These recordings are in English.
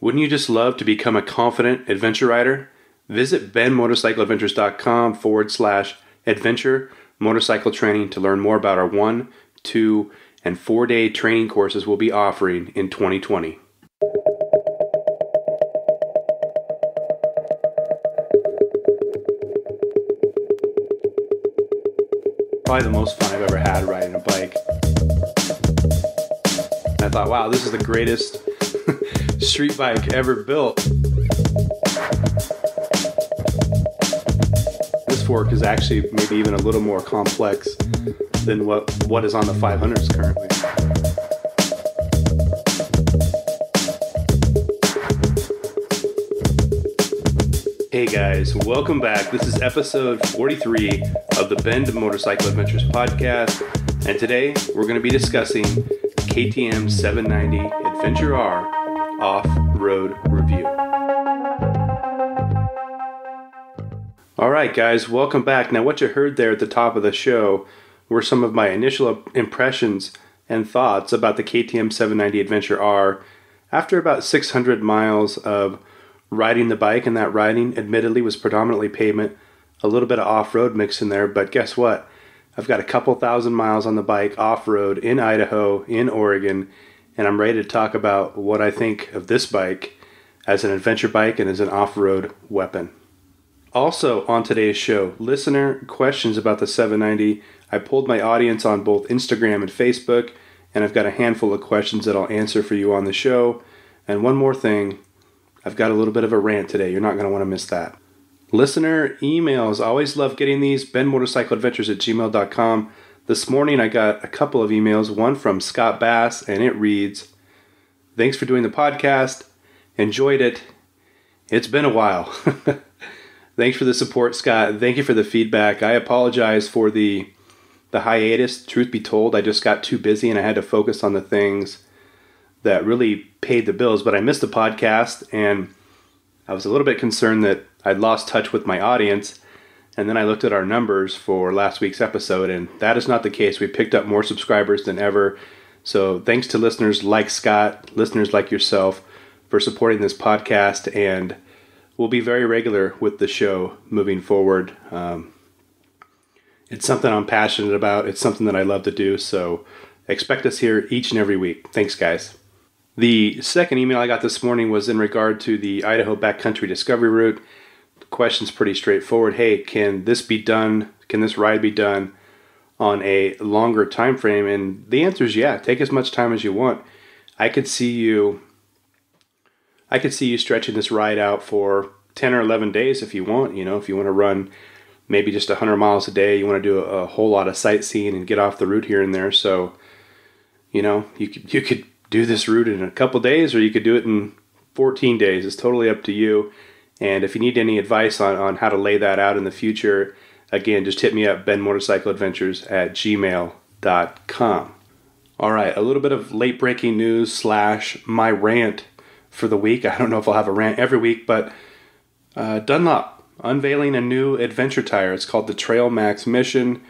Wouldn't you just love to become a confident adventure rider? Visit benmotorcycleadventures.com/adventure motorcycle training to learn more about our 1, 2, and 4-day training courses we'll be offering in 2020. Probably the most fun I've ever had riding a bike. And I thought, wow, this is the greatest street bike ever built. This fork is actually maybe even a little more complex than what is on the 500s currently. Hey guys, welcome back. This is episode 43 of the Bend Motorcycle Adventures podcast, and today we're going to be discussing KTM 790 Adventure R off-road review. Alright guys, welcome back. Now what you heard there at the top of the show were some of my initial impressions and thoughts about the KTM 790 Adventure R after about 600 miles of riding the bike, and that riding admittedly was predominantly pavement, a little bit of off-road mixed in there, but guess what? I've got a couple thousand miles on the bike off-road in Idaho, in Oregon, and I'm ready to talk about what I think of this bike as an adventure bike and as an off-road weapon. Also on today's show, listener questions about the 790. I polled my audience on both Instagram and Facebook, and I've got a handful of questions that I'll answer for you on the show. And one more thing, I've got a little bit of a rant today. You're not going to want to miss that. Listener emails. I always love getting these. benmotorcycleadventures@gmail.com. This morning I got a couple of emails. One from Scott Bass, and it reads, "Thanks for doing the podcast. Enjoyed it. It's been a while." Thanks for the support, Scott. Thank you for the feedback. I apologize for the hiatus. Truth be told, I just got too busy and I had to focus on the things that really paid the bills, but I missed the podcast, and I was a little bit concerned that I'd lost touch with my audience, and then I looked at our numbers for last week's episode, and that is not the case. We picked up more subscribers than ever, so thanks to listeners like Scott, listeners like yourself, for supporting this podcast, and we'll be very regular with the show moving forward. It's something I'm passionate about. It's something that I love to do, so expect us here each and every week. Thanks, guys. The second email I got this morning was in regard to the Idaho backcountry discovery route. The question's pretty straightforward. Hey, can this be done? Can this ride be done on a longer time frame? And the answer is yeah. Take as much time as you want. I could see you stretching this ride out for 10 or 11 days if you want. You know, if you want to run maybe just 100 miles a day, you want to do a whole lot of sightseeing and get off the route here and there. So, you know, you could do this route in a couple days, or you could do it in 14 days. It's totally up to you. And if you need any advice on how to lay that out in the future, again, just hit me up, benmotorcycleadventures@gmail.com. All right, a little bit of late breaking news / my rant for the week. I don't know if I'll have a rant every week, but Dunlop unveiling a new adventure tire. It's called the Trail Max Mission.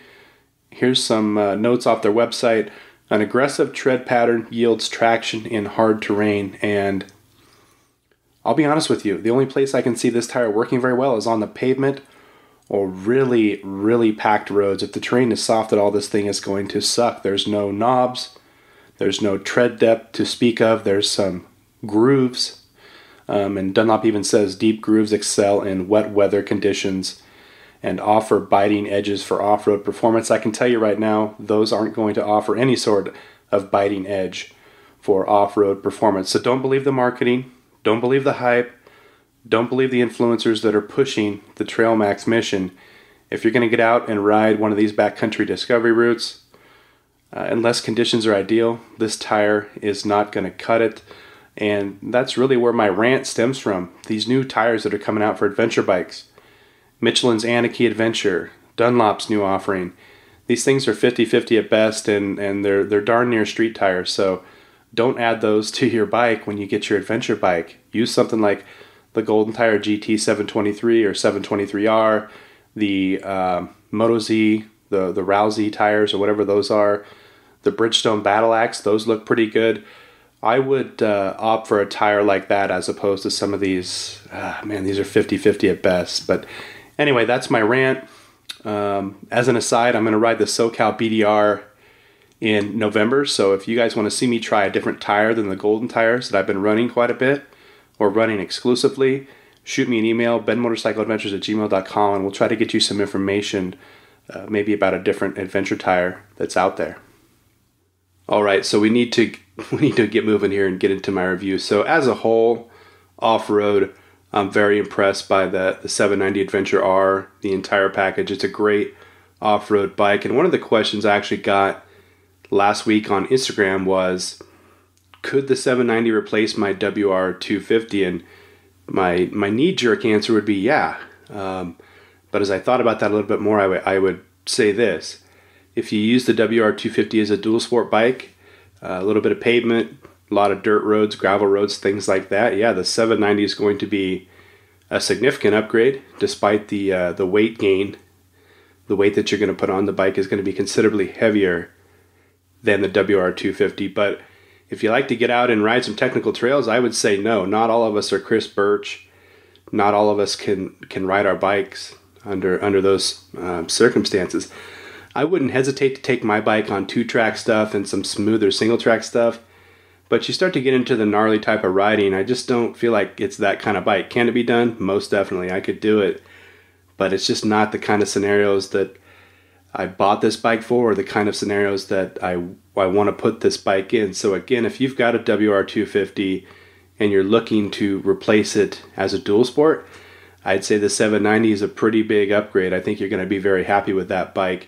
Here's some notes off their website. An aggressive tread pattern yields traction in hard terrain, and I'll be honest with you, the only place I can see this tire working very well is on the pavement or really, really packed roads. If the terrain is soft at all, this thing is going to suck. There's no knobs, there's no tread depth to speak of, there's some grooves, and Dunlop even says deep grooves excel in wet weather conditions and offer biting edges for off-road performance. I can tell you right now, those aren't going to offer any sort of biting edge for off-road performance. So don't believe the marketing, don't believe the hype, don't believe the influencers that are pushing the Trail Max Mission. If you're going to get out and ride one of these backcountry discovery routes, unless conditions are ideal, this tire is not going to cut it. And that's really where my rant stems from. These new tires that are coming out for adventure bikes. Michelin's Anarchy Adventure, Dunlop's new offering. These things are 50-50 at best, and they're darn near street tires. So don't add those to your bike when you get your adventure bike. Use something like the Golden Tire GT 723 or 723R, the Moto Z, the Rousey tires or whatever those are, the Bridgestone Battle Axe. Those look pretty good. I would opt for a tire like that as opposed to some of these. These are 50-50 at best. But anyway, that's my rant. As an aside, I'm going to ride the SoCal BDR in November. So if you guys want to see me try a different tire than the golden tires that I've been running quite a bit or running exclusively, shoot me an email, benmotorcycleadventures@gmail.com, and we'll try to get you some information maybe about a different adventure tire that's out there. All right, so we need to get moving here and get into my review. So as a whole, off-road, I'm very impressed by the 790 Adventure R, the entire package. It's a great off-road bike. And one of the questions I actually got last week on Instagram was, could the 790 replace my WR250? And my knee-jerk answer would be yeah. But as I thought about that a little bit more, I would say this. If you use the WR250 as a dual sport bike, a little bit of pavement, a lot of dirt roads, gravel roads, things like that, yeah, the 790 is going to be a significant upgrade despite the weight gain. The weight that you're going to put on the bike is going to be considerably heavier than the WR250. But if you like to get out and ride some technical trails, I would say no. Not all of us are Chris Birch. Not all of us can ride our bikes under those circumstances. I wouldn't hesitate to take my bike on 2-track stuff and some smoother single-track stuff, but you start to get into the gnarly type of riding, I just don't feel like it's that kind of bike. Can it be done? Most definitely. I could do it, but it's just not the kind of scenarios that I bought this bike for, or the kind of scenarios that I want to put this bike in. So again, if you've got a WR250 and you're looking to replace it as a dual sport, I'd say the 790 is a pretty big upgrade. I think you're going to be very happy with that bike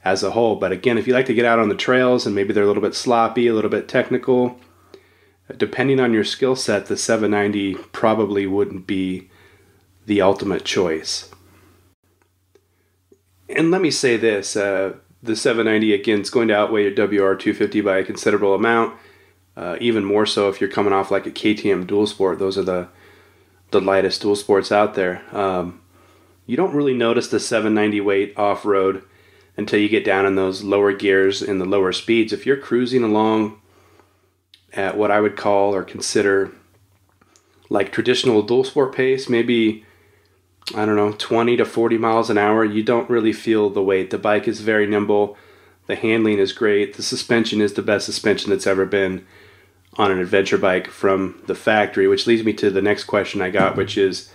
as a whole. But again, if you like to get out on the trails and maybe they're a little bit sloppy, a little bit technical, depending on your skill set, the 790 probably wouldn't be the ultimate choice. And let me say this, the 790 again is going to outweigh your WR250 by a considerable amount, even more so if you're coming off like a KTM dual sport. Those are the lightest dual sports out there. You don't really notice the 790 weight off-road until you get down in those lower gears and the lower speeds. If you're cruising along at what I would call or consider like traditional dual sport pace, maybe, 20 to 40 miles an hour, you don't really feel the weight. The bike is very nimble. The handling is great. The suspension is the best suspension that's ever been on an adventure bike from the factory, which leads me to the next question I got, which is,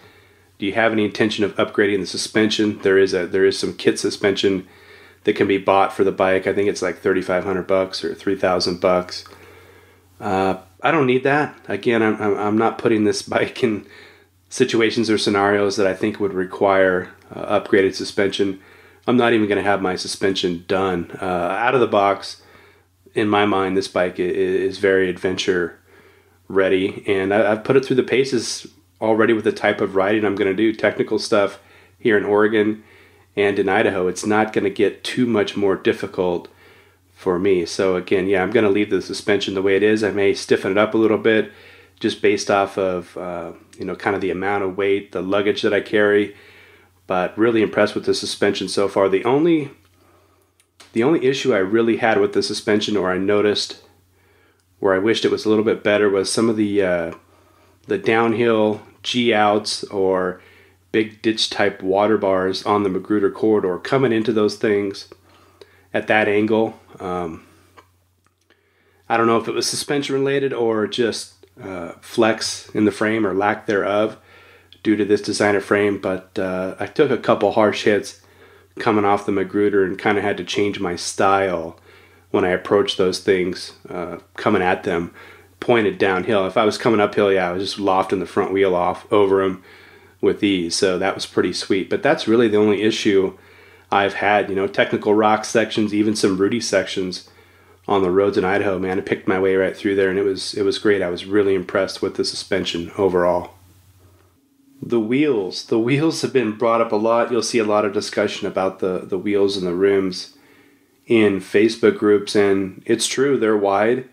do you have any intention of upgrading the suspension? There is some kit suspension that can be bought for the bike. I think it's like $3,500 or $3,000. I don't need that. Again, I'm not putting this bike in situations or scenarios that I think would require upgraded suspension. I'm not even going to have my suspension done. Out of the box, in my mind, this bike is very adventure ready, and I've put it through the paces already with the type of riding I'm going to do. Technical stuff here in Oregon and in Idaho, it's not going to get too much more difficult for me. So again, yeah, I'm going to leave the suspension the way it is. I may stiffen it up a little bit just based off of, kind of the amount of weight, the luggage that I carry, but really impressed with the suspension so far. The only issue I really had with the suspension, or I noticed where I wished it was a little bit better, was some of the downhill G-outs or big ditch type water bars on the Magruder corridor. Coming into those things at that angle, I don't know if it was suspension related or just flex in the frame or lack thereof due to this designer frame, but I took a couple harsh hits coming off the Magruder and kind of had to change my style when I approached those things coming at them pointed downhill. If I was coming uphill, I was just lofting the front wheel off over them with ease, so that was pretty sweet. But that's really the only issue I've had. Technical rock sections, even some rooty sections on the roads in Idaho, man, I picked my way right through there, and it was great. I was really impressed with the suspension overall. The wheels have been brought up a lot. You'll see a lot of discussion about the wheels and the rims in Facebook groups, and it's true, they're wide.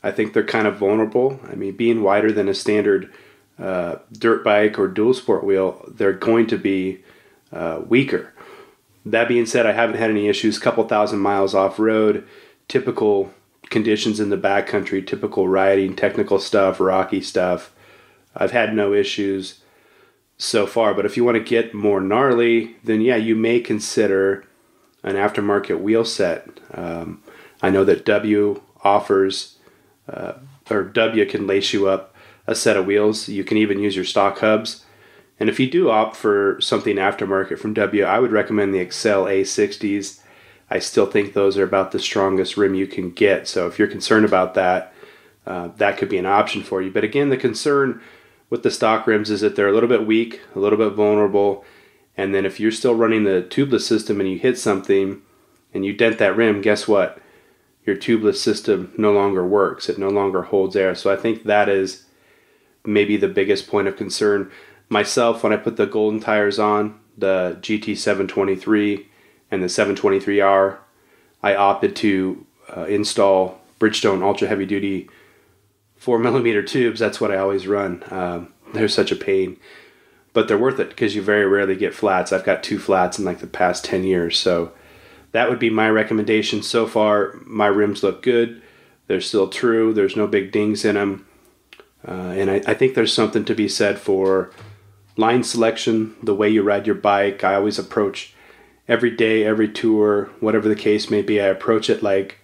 I think they're kind of vulnerable. I mean, being wider than a standard dirt bike or dual sport wheel, they're going to be weaker. That being said, I haven't had any issues. Couple thousand miles off road, typical conditions in the backcountry, typical riding, technical stuff, rocky stuff, I've had no issues so far. But if you want to get more gnarly, then yeah, you may consider an aftermarket wheel set. I know that W offers, or W can lace you up a set of wheels. You can even use your stock hubs. And if you do opt for something aftermarket from W, I would recommend the Excel A60s. I still think those are about the strongest rim you can get. So if you're concerned about that, that could be an option for you. But again, the concern with the stock rims is that they're a little bit weak, a little bit vulnerable. And then if you're still running the tubeless system and you hit something and you dent that rim, guess what? Your tubeless system no longer works. It no longer holds air. So I think that is maybe the biggest point of concern. Myself, when I put the Golden tires on, the GT723 and the 723R, I opted to install Bridgestone Ultra Heavy Duty 4mm tubes. That's what I always run. They're such a pain, but they're worth it because you very rarely get flats. I've got 2 flats in like the past 10 years. So that would be my recommendation. So far, my rims look good. They're still true. There's no big dings in them. And I think there's something to be said for line selection, the way you ride your bike. I always approach every day, every tour, whatever the case may be, I approach it like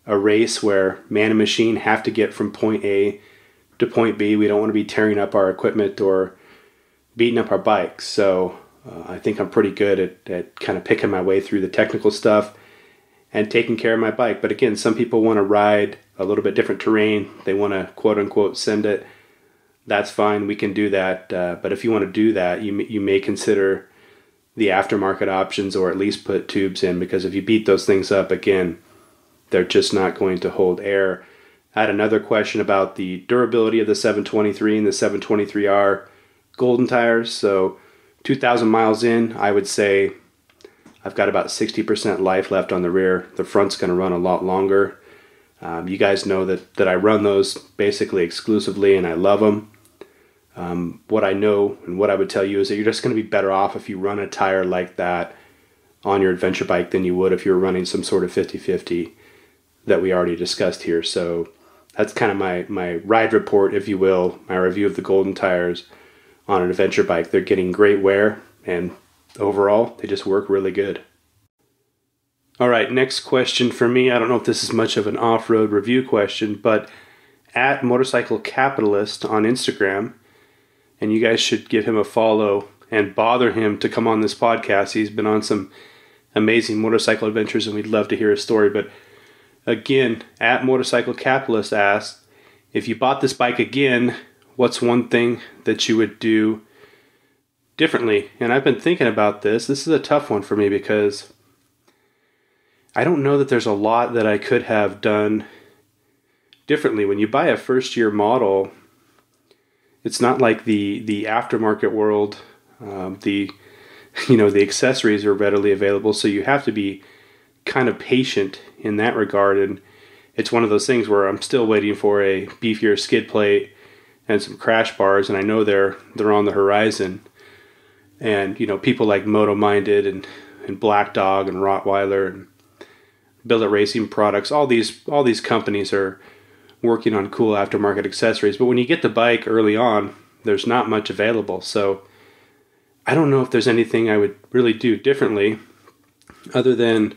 a race where man and machine have to get from point A to point B. We don't want to be tearing up our equipment or beating up our bikes. So I think I'm pretty good at kind of picking my way through the technical stuff and taking care of my bike. But again, some people want to ride a little bit different terrain. They want to quote unquote send it. That's fine. We can do that. But if you want to do that, you may consider the aftermarket options, or at least put tubes in, because if you beat those things up, again, they're just not going to hold air. I had another question about the durability of the 723 and the 723R Golden tires. So 2,000 miles in, I would say I've got about 60% life left on the rear. The front's going to run a lot longer. You guys know that I run those basically exclusively, and I love them. What I know and what I would tell you is that you're just going to be better off if you run a tire like that on your adventure bike than you would if you're running some sort of 50-50 that we already discussed here. So that's kind of my ride report, if you will, my review of the Golden tires on an adventure bike. They're getting great wear, and overall, they just work really good. All right, next question for me. I don't know if this is much of an off-road review question, but at Motorcycle Capitalist on Instagram, and you guys should give him a follow and bother him to come on this podcast. He's been on some amazing motorcycle adventures, and we'd love to hear his story. But again, at Motorcycle Capitalist asked, if you bought this bike again, what's one thing that you would do differently? And I've been thinking about this. This is a tough one for me because I don't know that there's a lot that I could have done differently. When you buy a first-year model, it's not like the aftermarket world. The accessories are readily available, so you have to be kind of patient in that regard. And it's one of those things where I'm still waiting for a beefier skid plate and some crash bars, and I know they're on the horizon. And people like Moto Minded and Black Dog and Rottweiler and Billet Racing Products, all these companies are working on cool aftermarket accessories. But when you get the bike early on, there's not much available. So I don't know if there's anything I would really do differently, other than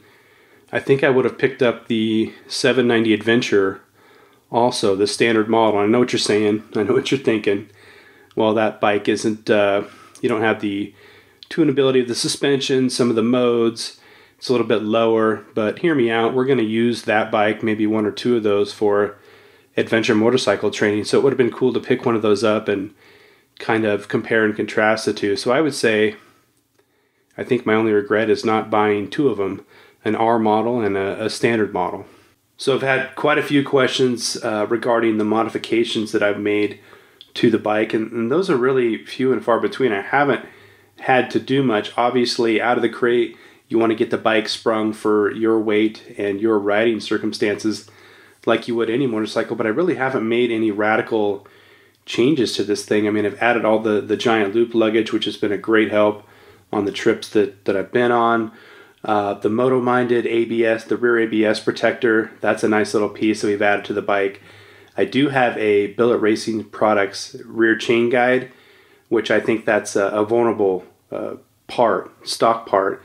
I think I would have picked up the 790 Adventure, also the standard model. I know what you're saying. I know what you're thinking. Well, that bike isn't, you don't have the tunability of the suspension, some of the modes. It's a little bit lower, but hear me out. We're going to use that bike, maybe one or two of those, for adventure motorcycle training. So it would have been cool to pick one of those up and kind of compare and contrast the two. So I would say, I think my only regret is not buying two of them, an R model and a standard model. So I've had quite a few questions regarding the modifications that I've made to the bike, and those are really few and far between. I haven't had to do much. Obviously, out of the crate, you want to get the bike sprung for your weight and your riding circumstances like you would any motorcycle, but I really haven't made any radical changes to this thing. I mean, I've added all the giant loop luggage, which has been a great help on the trips that I've been on. The moto-minded ABS, the rear ABS protector, that's a nice little piece that we've added to the bike. I do have a Billet Racing Products rear chain guide, which I think that's a vulnerable stock part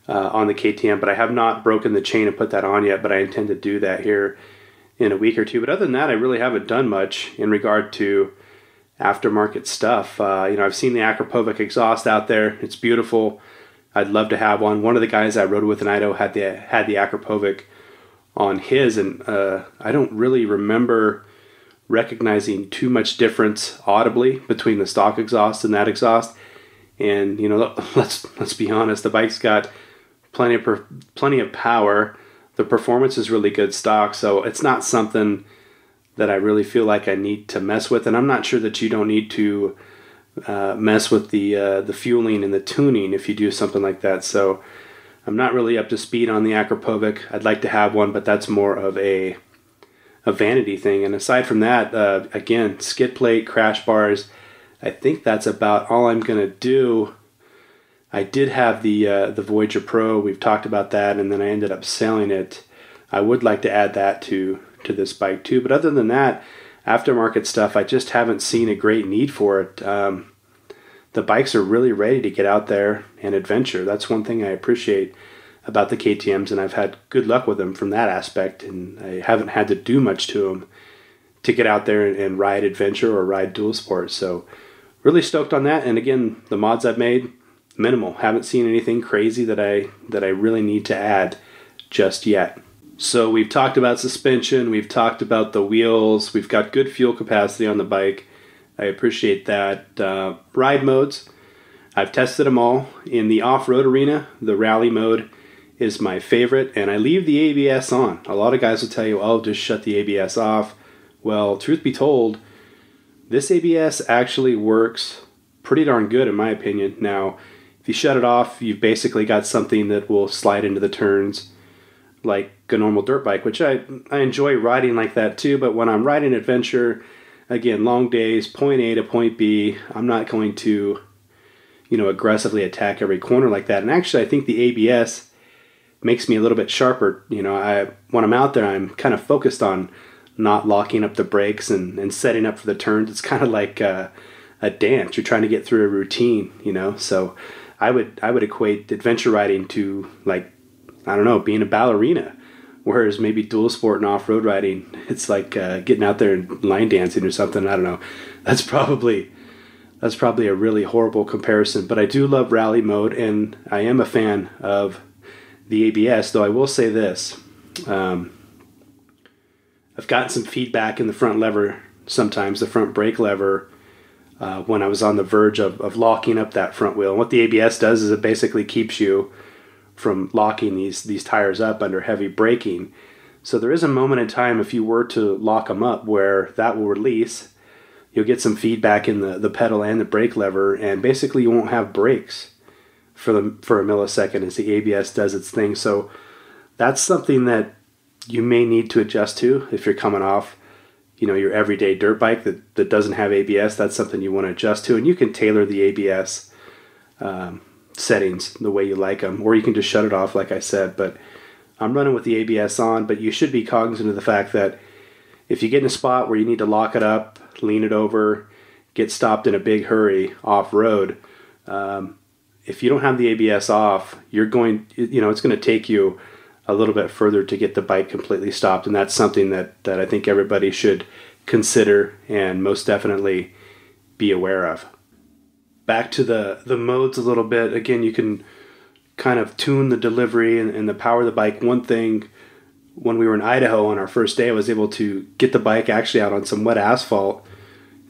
on the KTM, but I have not broken the chain and put that on yet, but I intend to do that here in a week or two. But other than that, I really haven't done much in regard to aftermarket stuff. I've seen the Akrapovic exhaust out there. It's beautiful. I'd love to have one. One of the guys I rode with in Idaho had the Akrapovic on his, and I don't really remember recognizing too much difference audibly between the stock exhaust and that exhaust. And let's be honest, the bike's got plenty of power. The performance is really good stock, so it's not something that I really feel like I need to mess with. And I'm not sure that you don't need to mess with the fueling and the tuning if you do something like that. So I'm not really up to speed on the Akrapovic. I'd like to have one, but that's more of a vanity thing. And aside from that, again, skid plate, crash bars, I think that's about all I'm going to do. I did have the Voyager Pro. We've talked about that, and then I ended up selling it. I would like to add that to this bike too. But other than that, aftermarket stuff, I just haven't seen a great need for it. The bikes are really ready to get out there and adventure. That's one thing I appreciate about the KTMs, and I've had good luck with them from that aspect, and I haven't had to do much to them to get out there and ride adventure or ride dual sport. So really stoked on that. And again, the mods I've made, minimal. Haven't seen anything crazy that I really need to add just yet. So we've talked about suspension, we've talked about the wheels, we've got good fuel capacity on the bike. I appreciate that. Ride modes, I've tested them all. In the off-road arena, the rally mode is my favorite, and I leave the ABS on. A lot of guys will tell you, oh, just shut the ABS off. Well, truth be told, this ABS actually works pretty darn good in my opinion. Now, if you shut it off, you've basically got something that will slide into the turns like a normal dirt bike, which I enjoy riding like that too. But when I'm riding adventure, again, long days, point A to point B, I'm not going to, aggressively attack every corner like that. And actually, I think the ABS makes me a little bit sharper. When I'm out there, I'm kind of focused on not locking up the brakes and setting up for the turns. It's kind of like a dance. You're trying to get through a routine, So I would equate adventure riding to, like, I don't know, being a ballerina. Whereas maybe dual sport and off-road riding, it's like getting out there and line dancing or something. I don't know. That's probably a really horrible comparison. But I do love rally mode, and I am a fan of the ABS, though I will say this. I've gotten some feedback in the front lever sometimes, the front brake lever, when I was on the verge of locking up that front wheel. And what the ABS does is it basically keeps you from locking these tires up under heavy braking. So there is a moment in time, if you were to lock them up, where that will release. You'll get some feedback in the pedal and the brake lever, and basically you won't have brakes for a millisecond as the ABS does its thing. So that's something that you may need to adjust to if you're coming off, your everyday dirt bike that doesn't have ABS. That's something you want to adjust to, and you can tailor the ABS settings the way you like them, or you can just shut it off, like I said. But I'm running with the ABS on, but you should be cognizant of the fact that if you get in a spot where you need to lock it up, lean it over, get stopped in a big hurry off-road, if you don't have the ABS off, it's going to take you a little bit further to get the bike completely stopped, and that's something that I think everybody should consider and most definitely be aware of. Back to the modes a little bit. Again, you can kind of tune the delivery and the power of the bike. One thing, when we were in Idaho on our first day, I was able to get the bike actually out on some wet asphalt,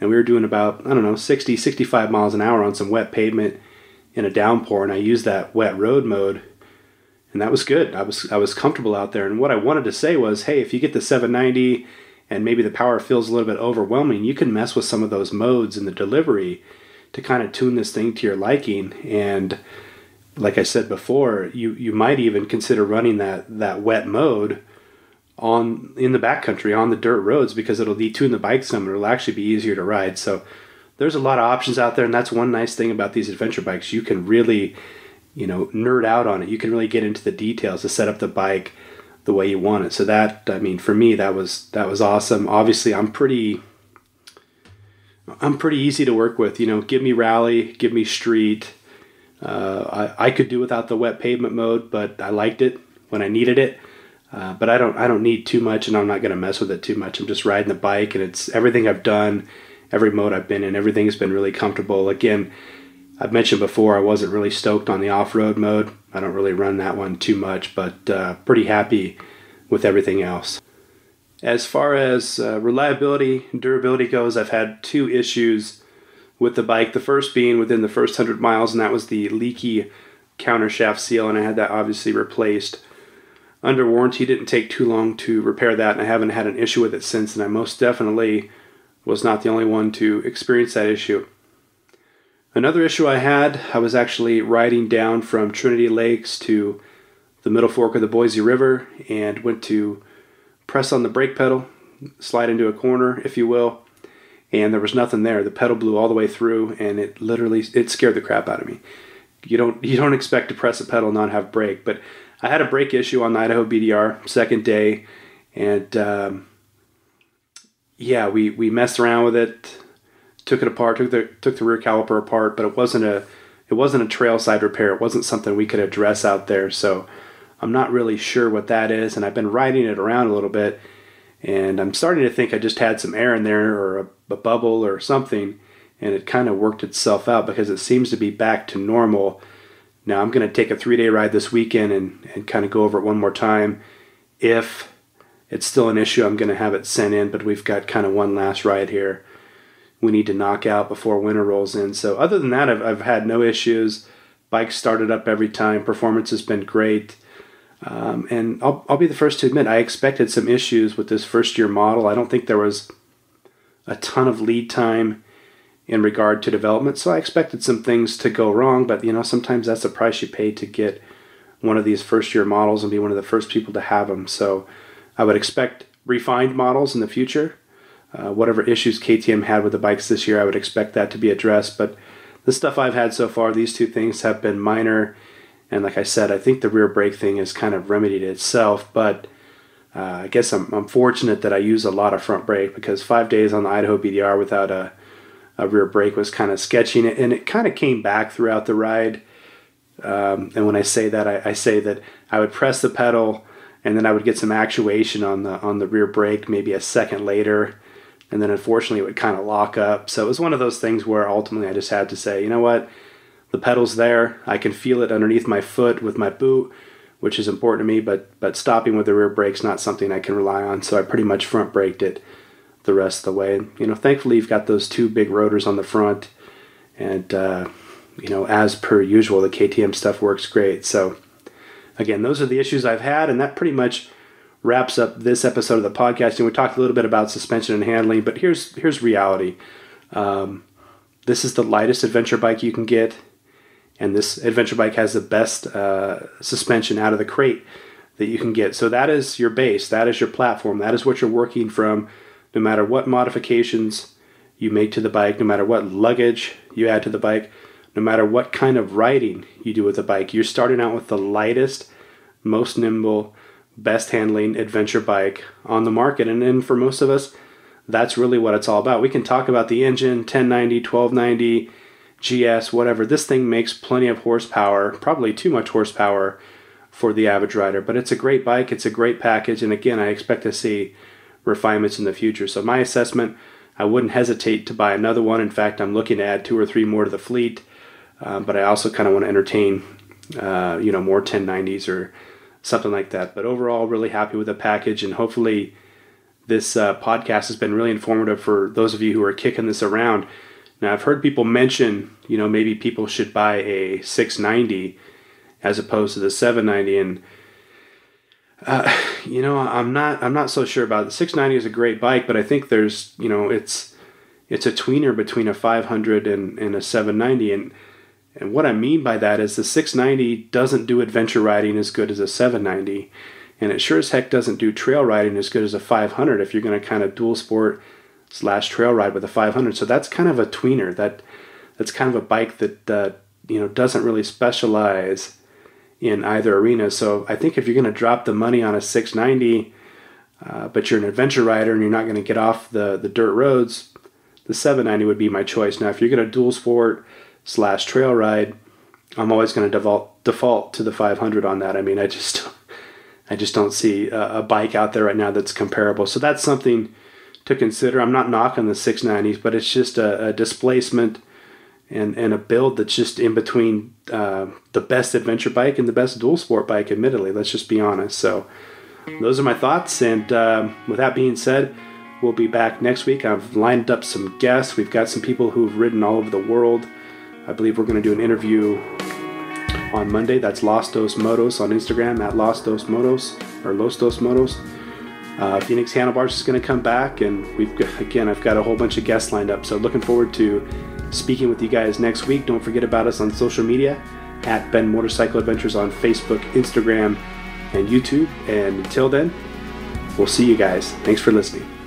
and we were doing about, 60, 65 miles an hour on some wet pavement in a downpour, and I used that wet road mode, and that was good. I was comfortable out there. And what I wanted to say was, hey, if you get the 790 and maybe the power feels a little bit overwhelming, you can mess with some of those modes in the delivery to kind of tune this thing to your liking. And like I said before, you might even consider running that wet mode in the backcountry, on the dirt roads, because it'll detune the bike some and it'll actually be easier to ride. So there's a lot of options out there, and that's one nice thing about these adventure bikes. You can really nerd out on it. You can really get into the details to set up the bike the way you want it. So that, for me, that was awesome. Obviously, I'm pretty easy to work with. Give me rally, give me street. I could do without the wet pavement mode, but I liked it when I needed it. But I don't need too much, and I'm not going to mess with it too much. I'm just riding the bike, and it's everything I've done, every mode I've been in, everything has been really comfortable. Again, I've mentioned before I wasn't really stoked on the off-road mode. I don't really run that one too much, but pretty happy with everything else. As far as reliability and durability goes, I've had 2 issues with the bike. The first being within the first 100 miles, and that was the leaky countershaft seal, and I had that obviously replaced. Under warranty, didn't take too long to repair that, and I haven't had an issue with it since, and I most definitely was not the only one to experience that issue. Another issue I had, I was actually riding down from Trinity Lakes to the middle fork of the Boise River and went to press on the brake pedal, slide into a corner, if you will, and there was nothing there. The pedal blew all the way through, and it scared the crap out of me. You don't expect to press a pedal and not have brake, but I had a brake issue on the Idaho BDR second day, and we messed around with it, took it apart, took the rear caliper apart, but it wasn't a trail side repair. It wasn't something we could address out there, so I'm not really sure what that is, and I've been riding it around a little bit, and I'm starting to think I just had some air in there or a bubble or something, and it kind of worked itself out because it seems to be back to normal. Now I'm going to take a 3-day ride this weekend and kind of go over it one more time. If it's still an issue, I'm going to have it sent in, but we've got kind of one last ride here we need to knock out before winter rolls in. So other than that, I've had no issues. Bike started up every time. Performance has been great. And I'll be the first to admit, I expected some issues with this first-year model. I don't think there was a ton of lead time in regard to development, so I expected some things to go wrong, but sometimes that's the price you pay to get one of these first-year models and be one of the first people to have them. So I would expect refined models in the future. Whatever issues KTM had with the bikes this year, I would expect that to be addressed, but the stuff I've had so far, these 2 things have been minor, and like I said, I think the rear brake thing has kind of remedied itself, but I guess I'm fortunate that I use a lot of front brake, because 5 days on the Idaho BDR without a rear brake was kind of sketchy, and it kind of came back throughout the ride. And when I say that, I say that I would press the pedal, and then I would get some actuation on the rear brake maybe a second later, and then unfortunately it would kind of lock up. So it was one of those things where ultimately I just had to say, you know what, the pedal's there, I can feel it underneath my foot with my boot, which is important to me, but stopping with the rear brake's not something I can rely on, so I pretty much front braked it the rest of the way. And, thankfully you've got those 2 big rotors on the front, and as per usual, the KTM stuff works great. So again, those are the issues I've had, and that pretty much wraps up this episode of the podcast. And we talked a little bit about suspension and handling, but here's reality. This is the lightest adventure bike you can get, and this adventure bike has the best suspension out of the crate that you can get. So that is your base, that is your platform, that is what you're working from, no matter what modifications you make to the bike, no matter what luggage you add to the bike, no matter what kind of riding you do with the bike. You're starting out with the lightest, most nimble, best handling adventure bike on the market. And for most of us, that's really what it's all about. We can talk about the engine, 1090, 1290, GS, whatever. This thing makes plenty of horsepower, probably too much horsepower for the average rider. But it's a great bike. It's a great package. And again, I expect to see refinements in the future. So my assessment, I wouldn't hesitate to buy another one. In fact, I'm looking to add 2 or 3 more to the fleet. But I also kind of want to entertain, more 1090s or something like that. But overall, really happy with the package, and hopefully this podcast has been really informative for those of you who are kicking this around. Now, I've heard people mention, maybe people should buy a 690 as opposed to the 790, and I'm not so sure about it. The 690 is a great bike, but I think there's, it's a tweener between a 500 and a 790, and what I mean by that is the 690 doesn't do adventure riding as good as a 790, and it sure as heck doesn't do trail riding as good as a 500 if you're going to kind of dual sport / trail ride with a 500. So that's kind of a tweener. That's kind of a bike that doesn't really specialize in either arena. So I think if you're going to drop the money on a 690, but you're an adventure rider and you're not going to get off the dirt roads, the 790 would be my choice. Now, if you're going to dual sport / trail ride, I'm always going to default to the 500 on that. I mean, I just don't see a bike out there right now that's comparable. So that's something to consider. I'm not knocking the 690s, but it's just a displacement and a build that's just in between the best adventure bike and the best dual sport bike, admittedly. Let's just be honest. So those are my thoughts. And with that being said, we'll be back next week. I've lined up some guests. We've got some people who've ridden all over the world. I believe we're going to do an interview on Monday. That's Los Dos Motos on Instagram, at Los Dos Motos, or Los Dos Motos. Phoenix Handlebars is going to come back, and I've got a whole bunch of guests lined up. So looking forward to speaking with you guys next week. Don't forget about us on social media, at Ben Motorcycle Adventures on Facebook, Instagram, and YouTube. And until then, we'll see you guys. Thanks for listening.